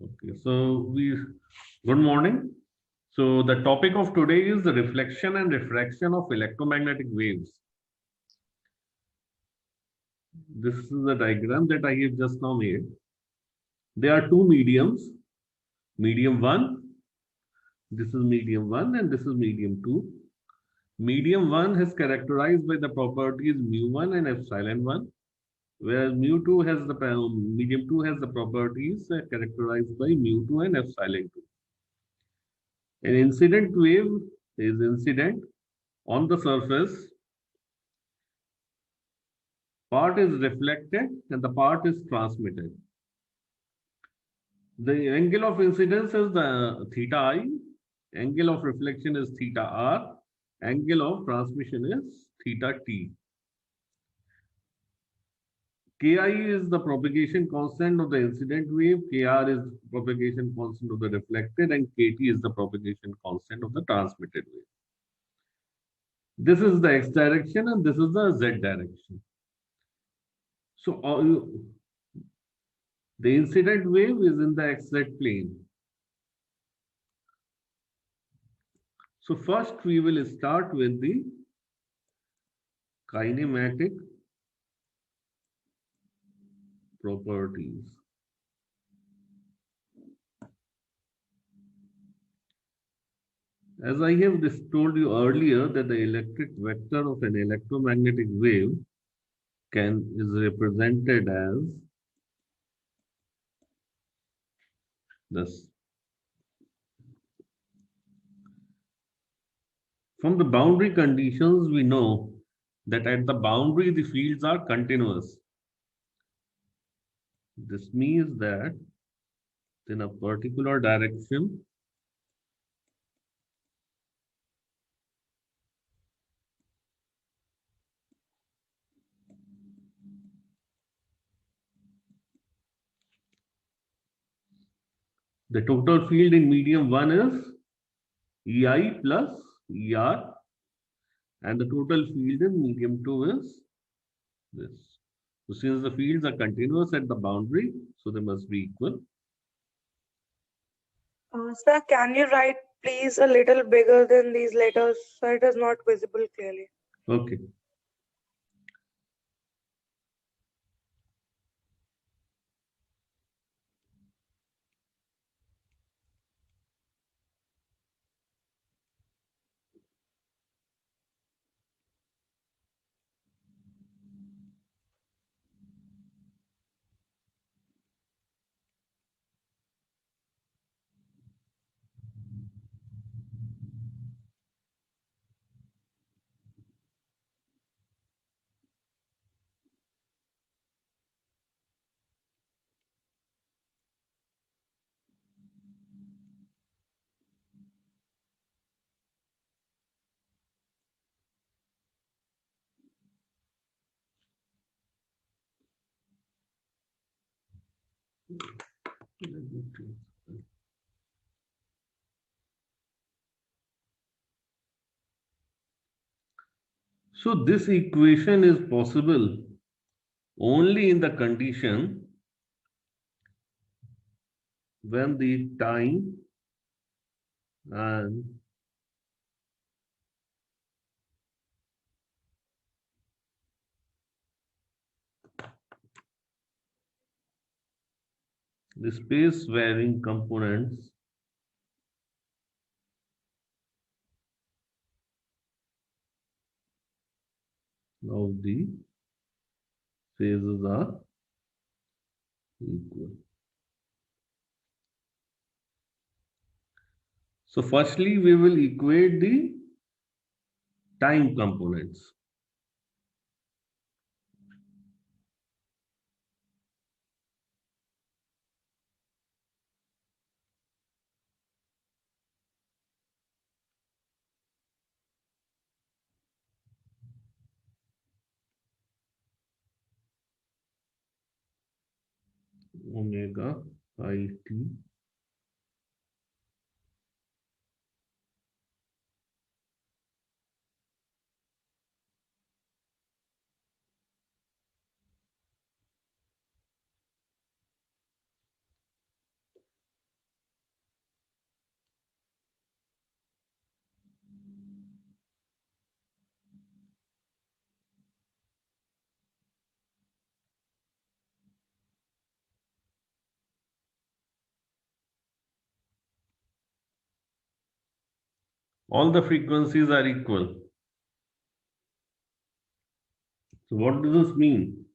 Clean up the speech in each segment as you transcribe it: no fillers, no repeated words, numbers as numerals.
Okay, good morning. So the topic of today is the reflection and refraction of electromagnetic waves. This is the diagram that I have just now made. There are two mediums, medium one, this is medium one and this is medium two. Medium one is characterized by the properties mu one and epsilon one, whereas medium two has the properties characterized by mu two and epsilon two. An incident wave is incident on the surface, part is reflected and the part is transmitted. The angle of incidence is the theta I, angle of reflection is theta R, angle of transmission is theta T. Ki is the propagation constant of the incident wave, Kr is propagation constant of the reflected, and Kt is the propagation constant of the transmitted wave. This is the x direction and this is the z direction. So the incident wave is in the xz plane. So first we will start with the kinematic properties. As I have told you earlier that the electric vector of an electromagnetic wave is represented as this. From the boundary conditions, we know that at the boundary the fields are continuous. This means that in a particular direction, the total field in medium 1 is EI plus ER, and the total field in medium 2 is this. So since the fields are continuous at the boundary, so they must be equal. Sir, can you write please a little bigger than these letters so it is not visible clearly? Okay. So this equation is possible only in the condition when the time and the space varying components of the phases are equal. So firstly, we will equate the time components. Omega I t all the frequencies are equal. So what does this mean?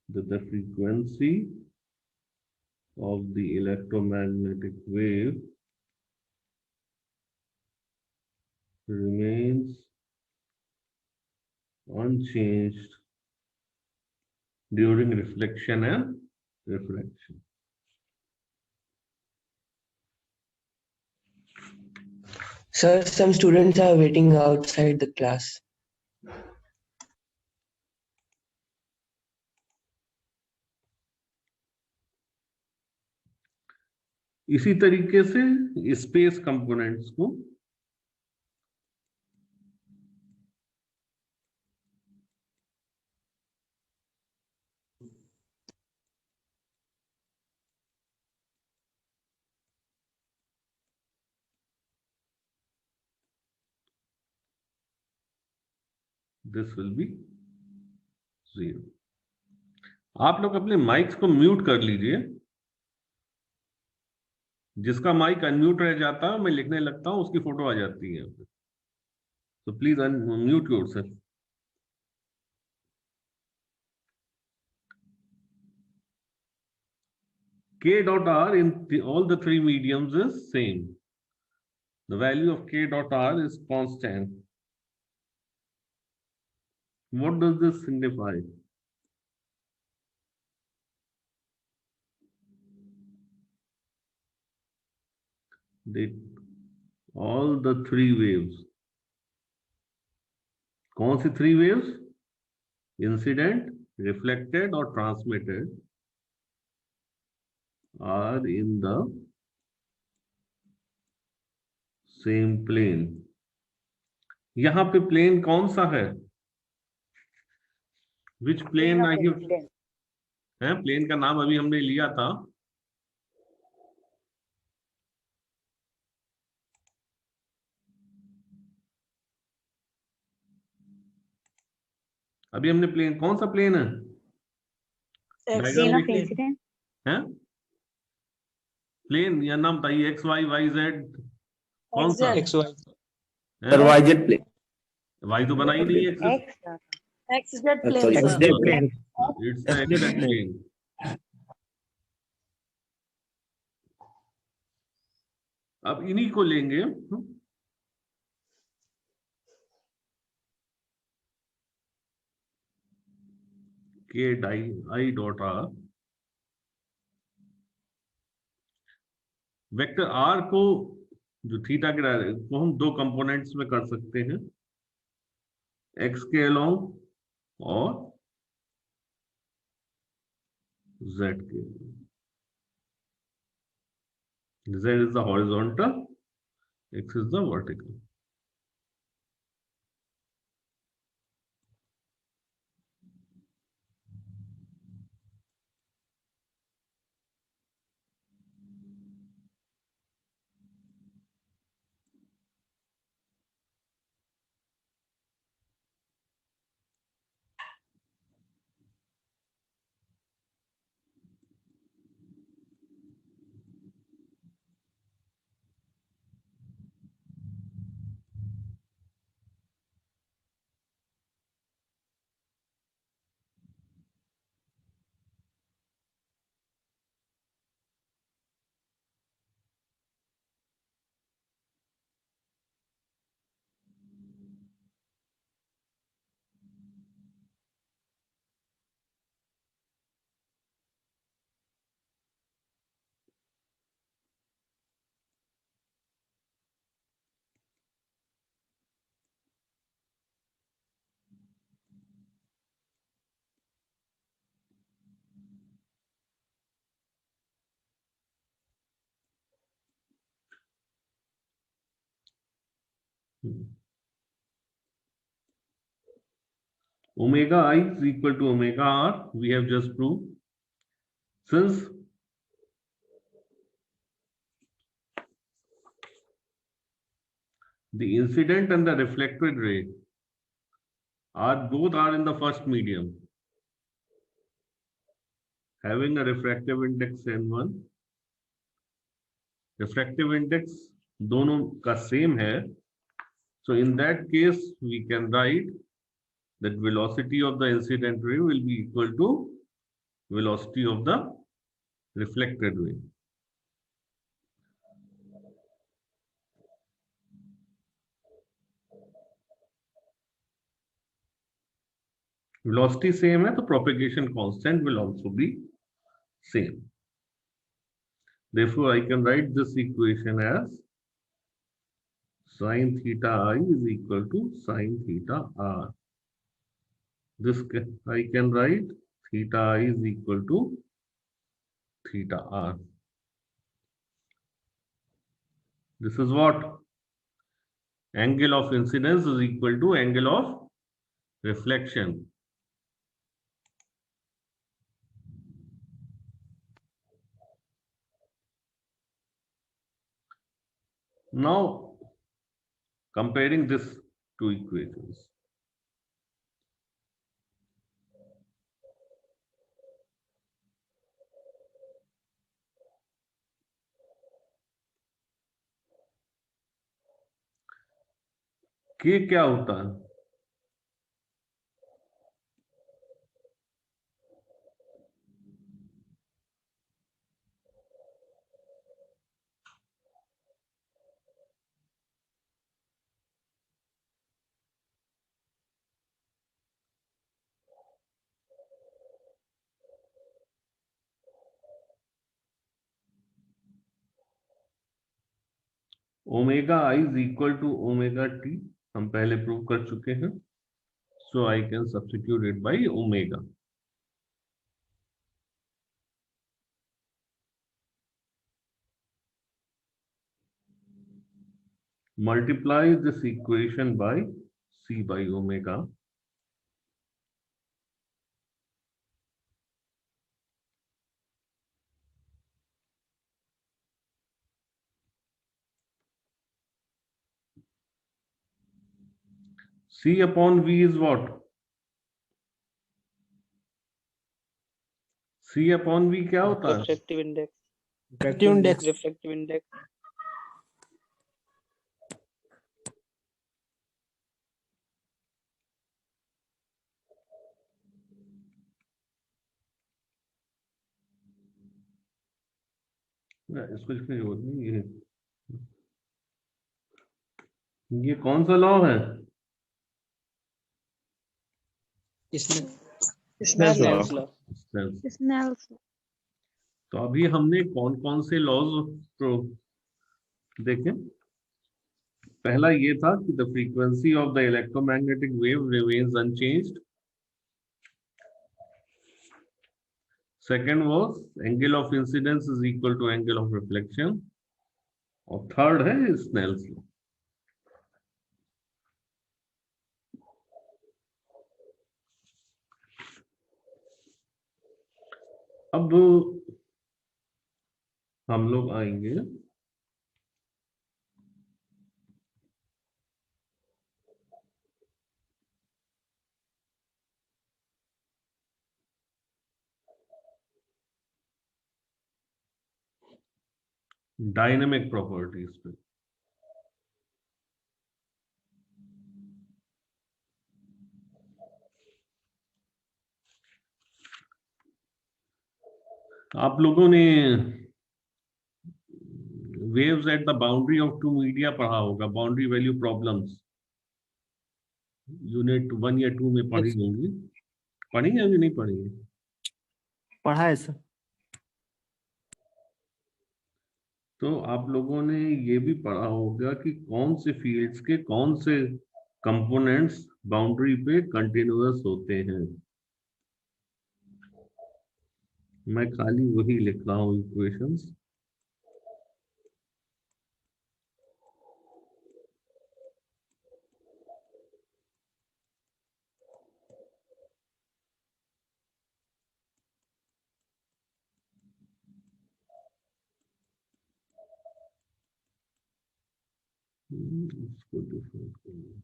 That the frequency of the electromagnetic wave remains unchanged during reflection and refraction. Sir, some students are waiting outside the class. इसी तरीके से space components को this will be 0. आप लोग अपने mics को mute कर लीजिए. जिसका माइक अनम्यूट रह जाता है मैं लिखने लगता हूं उसकी फोटो आ जाती है. तो please unmute yourself. K dot R in all the three mediums is same. The value of K dot R is constant. What does this signify? That all the three waves. कौन सी three waves? Incident, reflected or transmitted are in the same plane. यहाँ पे plane कौन सा है? Which plane I have? है plane का नाम अभी हमने लिया था. अभी हमने प्लेन कौन सा प्लेन है? डायग्राम देखिए. हैं? प्लेन या नाम बताइए. एक्स वाई वाई जेड कौन सा? X, Y. Sir, YZ plane. Y तो बना ही नहीं है. XZ plane. Sorry, sir. XZ plane. It's the XZ plane. अब इन्हीं को लेंगे. K I dot R. Vector R को जो थीटा के को हम दो कंपोनेंट्स में कर सकते हैं. X के अलोंग और Z के. Z is the horizontal, X is the vertical. Omega I is equal to omega R. We have just proved. Since the incident and the reflected ray both are in the first medium, having a refractive index N1. Refractive index दोनों का same है, so in that case we can write that velocity of the incident ray will be equal to velocity of the reflected ray. Velocity same है तो propagation constant will also be same. Therefore, I can write this equation as sin theta I is equal to sin theta r. This I can write theta I is equal to theta r. This is what? Angle of incidence is equal to angle of reflection. Now, comparing this two equations. K क्या होता है? Omega I is equal to omega T, हम पहले prove कर चुके हैं, so I can substitute it by omega. Multiply this equation by c by omega. C upon V is what? C upon V क्या होता है? Refractive index. Refractive index. Refractive index. इसको लिखने की जरूरत नहीं है. ये कौन सा लॉ है? इसमें Snell's law. Snell's. Snell's law. तो अभी हमने कौन कौन से लॉज देखे. पहला ये था कि the frequency of the electromagnetic wave remains unchanged. Second was angle of incidence is equal to angle of reflection. और थर्ड है Snell's law. अब हम लोग आएंगे डायनेमिक प्रॉपर्टीज पे. आप लोगों ने waves at the boundary of two media पढ़ा होगा, बाउंड्री वैल्यू प्रॉब्लम्स यूनिट 1 या 2 में पढ़ी होंगी. पढ़ी है कि नहीं पढ़ी है? पढ़ा है सर. तो आप लोगों ने ये भी पढ़ा होगा कि कौन से फील्ड्स के कौन से कंपोनेंट्स बाउंड्री पे कंटिन्यूअस होते हैं. मैं खाली वही लिख रहा हूँ इक्वेशंस. इसको डिफरेंट करिए.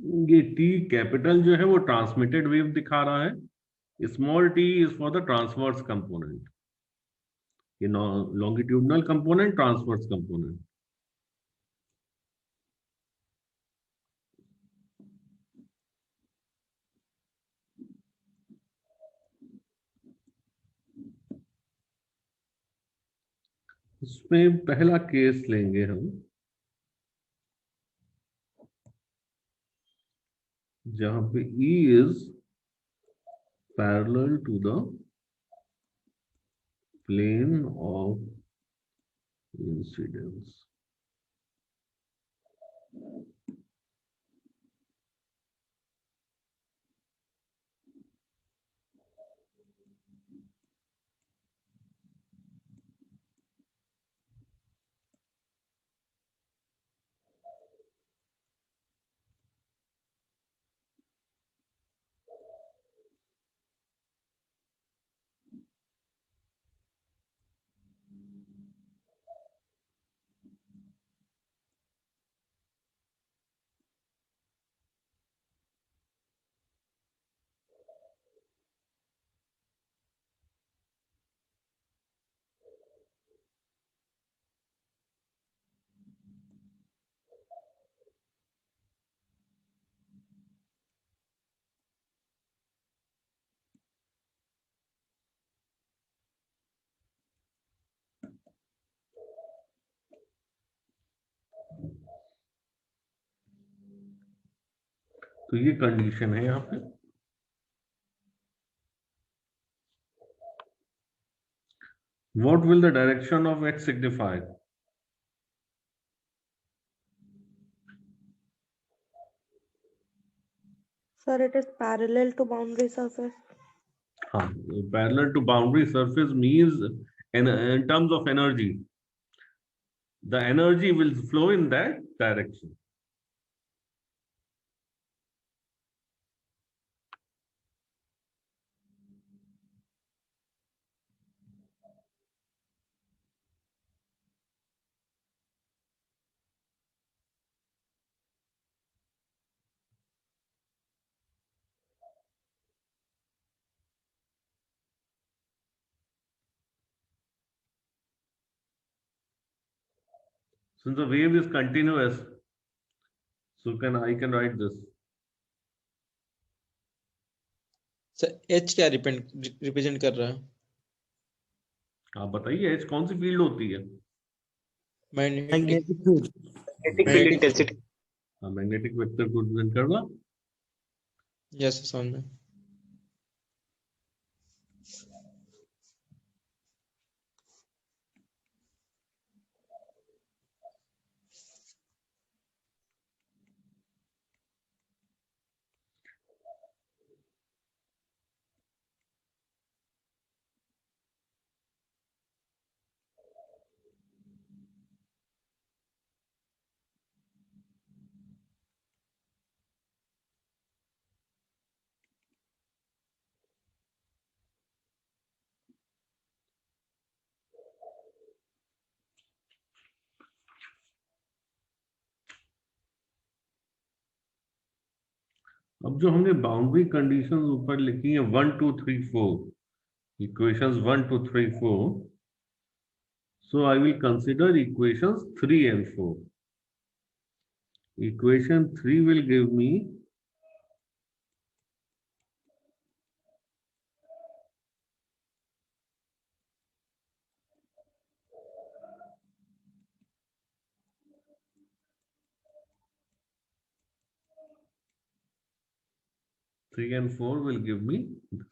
ये टी कैपिटल जो है वो ट्रांसमिटेड वेव दिखा रहा है, small T is for the transverse component, ये लॉन्गिट्यूडनल कंपोनेंट, ट्रांसवर्स कंपोनेंट। इसमें पहला केस लेंगे हम जहां पे E is parallel to the plane of incidence. तो ये कंडीशन है यहाँ पे। What will the direction of X signify? Sir, it is parallel to boundary surface. Parallel to boundary surface means in terms of energy, the energy will flow in that direction. Since the wave is continuous, so I can write this. Sir H क्या represent कर रहा है? आप बताइए H कौन सी field होती है? Magnetic field intensity. Magnetic vector को रिप्रेजेंट करना। यस समझ में। अब जो हमने बाउंड्री कंडीशन ऊपर लिखी है 1 2 3 4, equations 1 2 3 4, so I will consider equations 3 and 4. Equation 3 will give me three and 4 will give me this.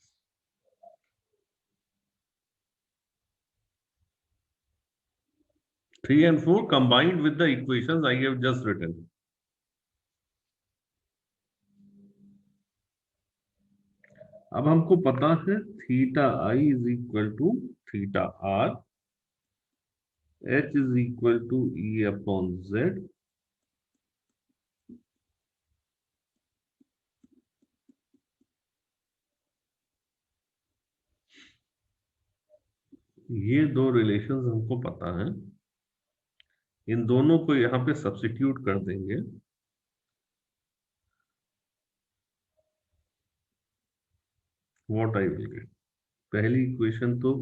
Three and 4 combined with the equations I have just written. अब हमको पता है theta I is equal to theta R, H is equal to E upon Z, ये दो relations हमको पता है, इन दोनों को यहाँ पे सब्स्टिट्यूट कर देंगे व्हाट आई विल गेट, पहली इक्वेशन तो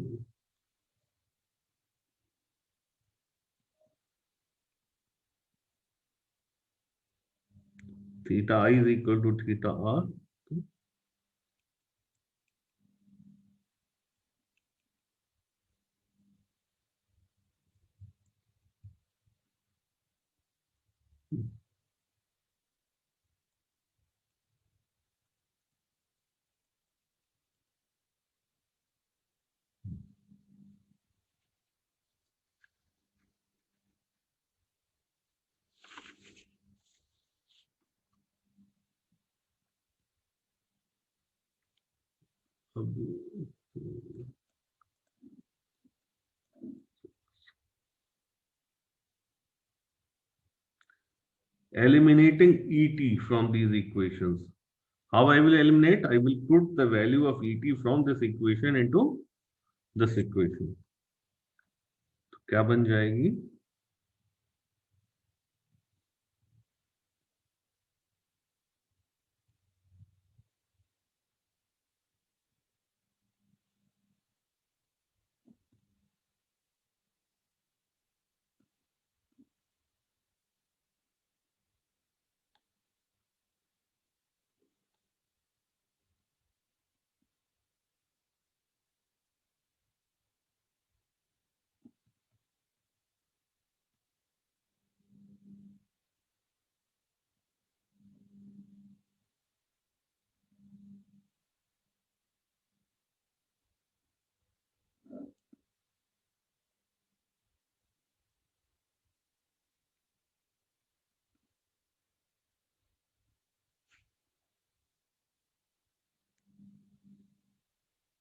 theta I is equal to theta R. Eliminating ET from these equations. How I will eliminate? I will put the value of ET from this equation into this equation. तो क्या बन जाएगी?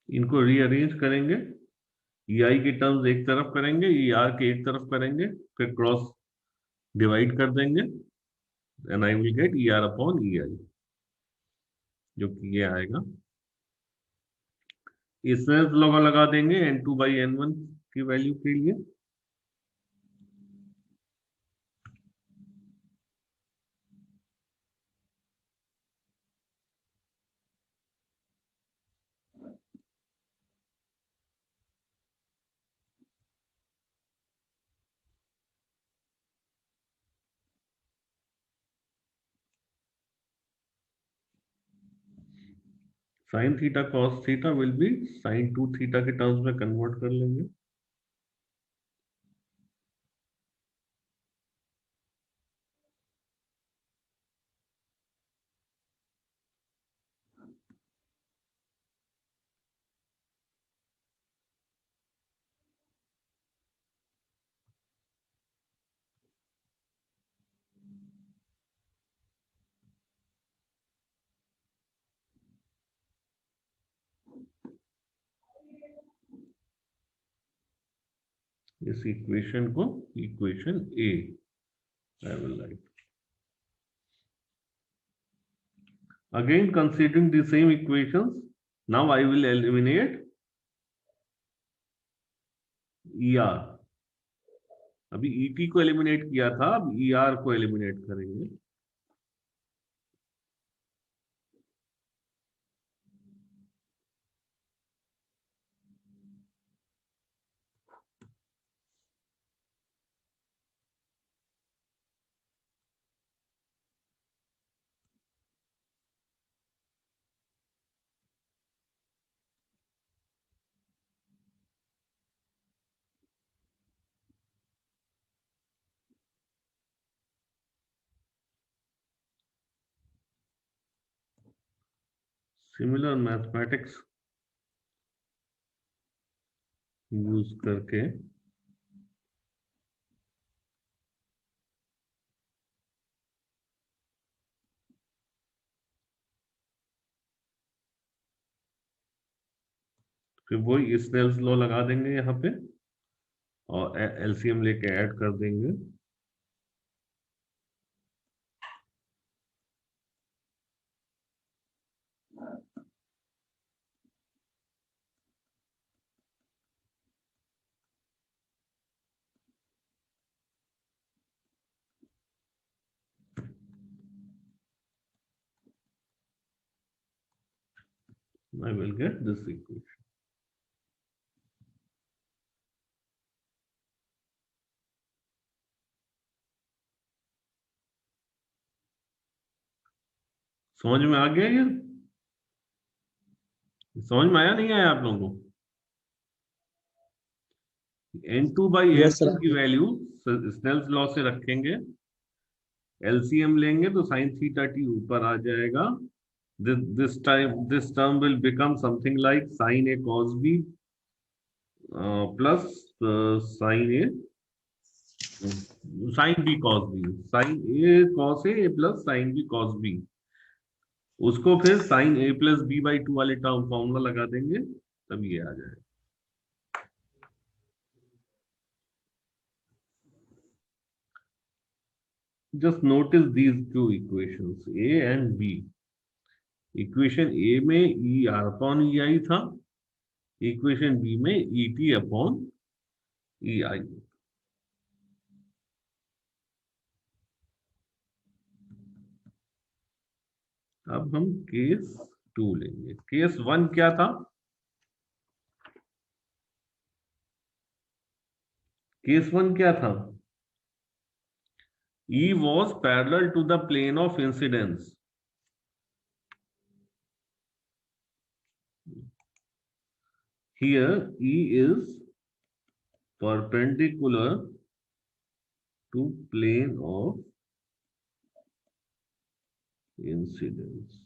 इनको rearrange करेंगे, EI की terms एक तरफ करेंगे, ER के एक तरफ करेंगे, फिर क्रॉस डिवाइड कर देंगे, and I will gate ER upon EI, जो कि ये आएगा। इसमें लगा देंगे N2 by N1 की वैल्यू के लिए। Sine theta cos theta will be sine 2 theta के टर्म्स में कन्वर्ट कर लेंगे। इस इक्वेशन को equation A I will write. Again, considering the same equations, now I will eliminate ER. अभी ET को एलिमिनेट किया था, अब ER को एलिमिनेट करेंगे। सिमिलर मैथमेटिक्स यूज करके फिर वही स्नेल्स लॉ लगा देंगे यहाँ पे और एलसीएम लेके ऐड कर देंगे। I will get this equation. समझ में आ गया ये? समझ में आया नहीं आया आप लोगों को? N2 by Yes, sir. N2 की वैल्यू स्नेल्स लॉ से रखेंगे, एलसीएम लेंगे तो साइन थीटा टी ऊपर आ जाएगा. This term will become something like sin A cos B plus sin A sin B cos B, sin A cos A plus sin B cos B. उसको फिर sin A plus B by 2 वाले term formula लगा देंगे, तब ये आ जाएगा. Just notice these two equations, A and B. Equation A में E are upon ई आई था, इक्वेशन बी में ई टी अपॉन ई आई. अब हम केस 2 लेंगे. केस 1 क्या था? केस 1 क्या था? E was parallel to the plane of incidence. Here E is perpendicular to plane of incidence.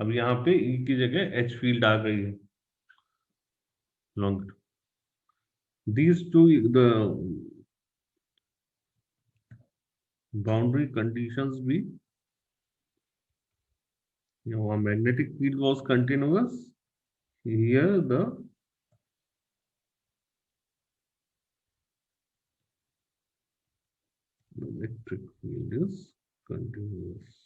अब यहाँ पे E की जगह H फील्ड आ गई है. Long these two, the boundary conditions be, our magnetic field was continuous. Here the electric field is continuous.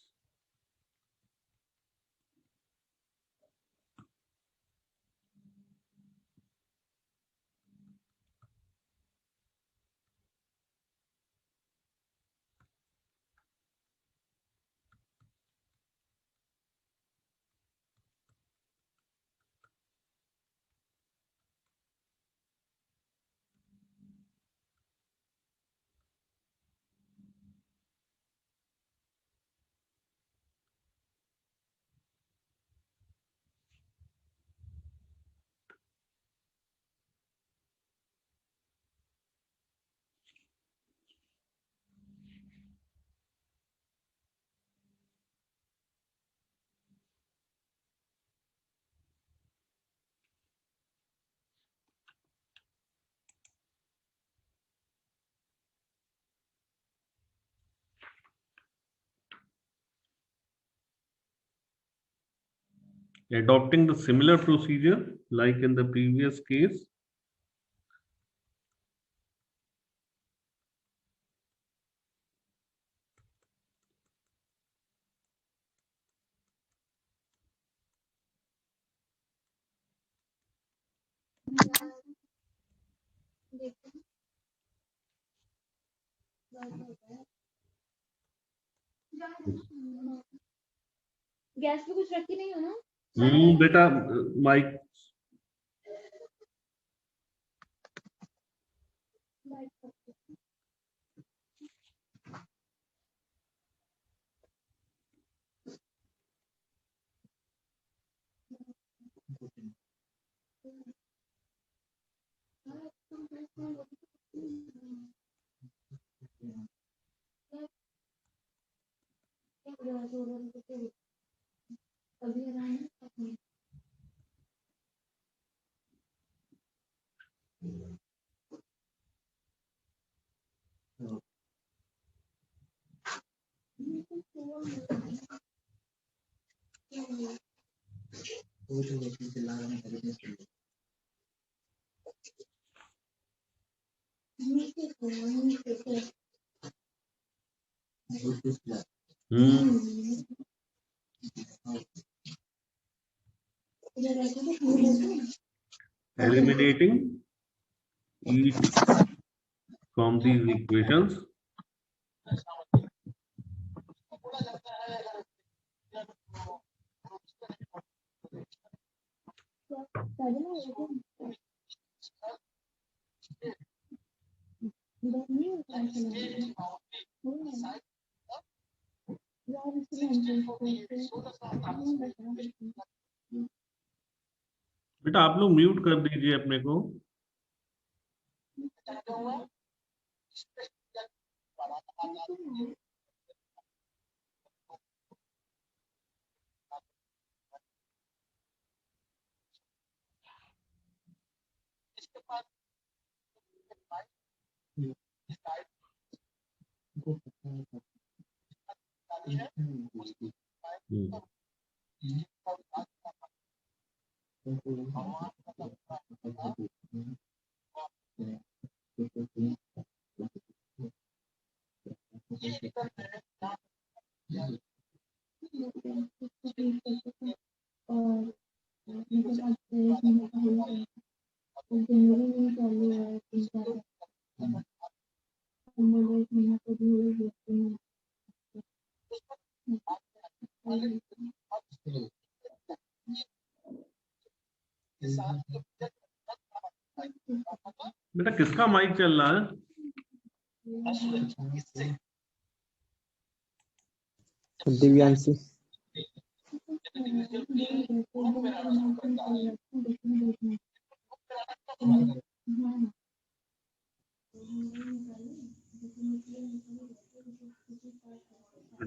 Adopting the similar procedure like in the previous case, gas पे कुछ रखी नहीं हो ना? बेटा mic Eliminating each from these equations. बेटा आप लोग म्यूट कर दीजिए अपने को। बेटा किसका माइक चल रहा है? दिव्यांशी।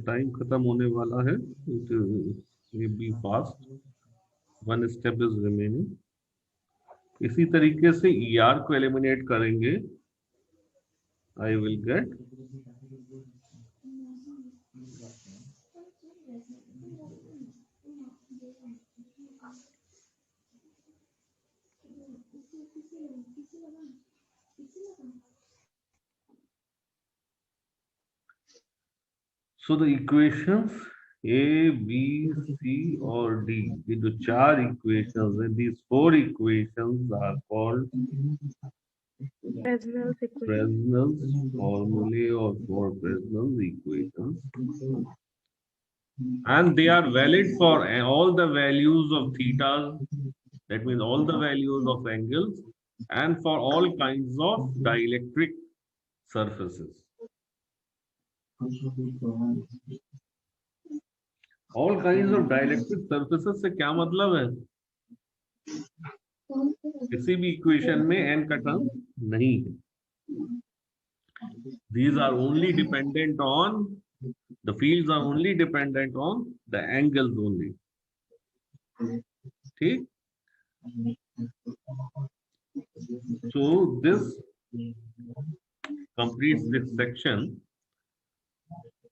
टाइम खत्म होने वाला है। Be fast, 1 step is remaining. इसी तरीके से ER को एलिमिनेट करेंगे। I will get so the equations A, B, C और D, ये जो 4 equations हैं, these 4 equations are called Fresnel's equation. Fresnel's formulae or for Fresnel's equations, and they are valid for all the values of theta, that means all the values of angles, and for all kinds of dielectric surfaces. All kinds of dielectric surfaces से क्या मतलब है? किसी भी equation में n का term नहीं है। These are only dependent on, the fields are only dependent on the angles only. ठीक? So this completes this section.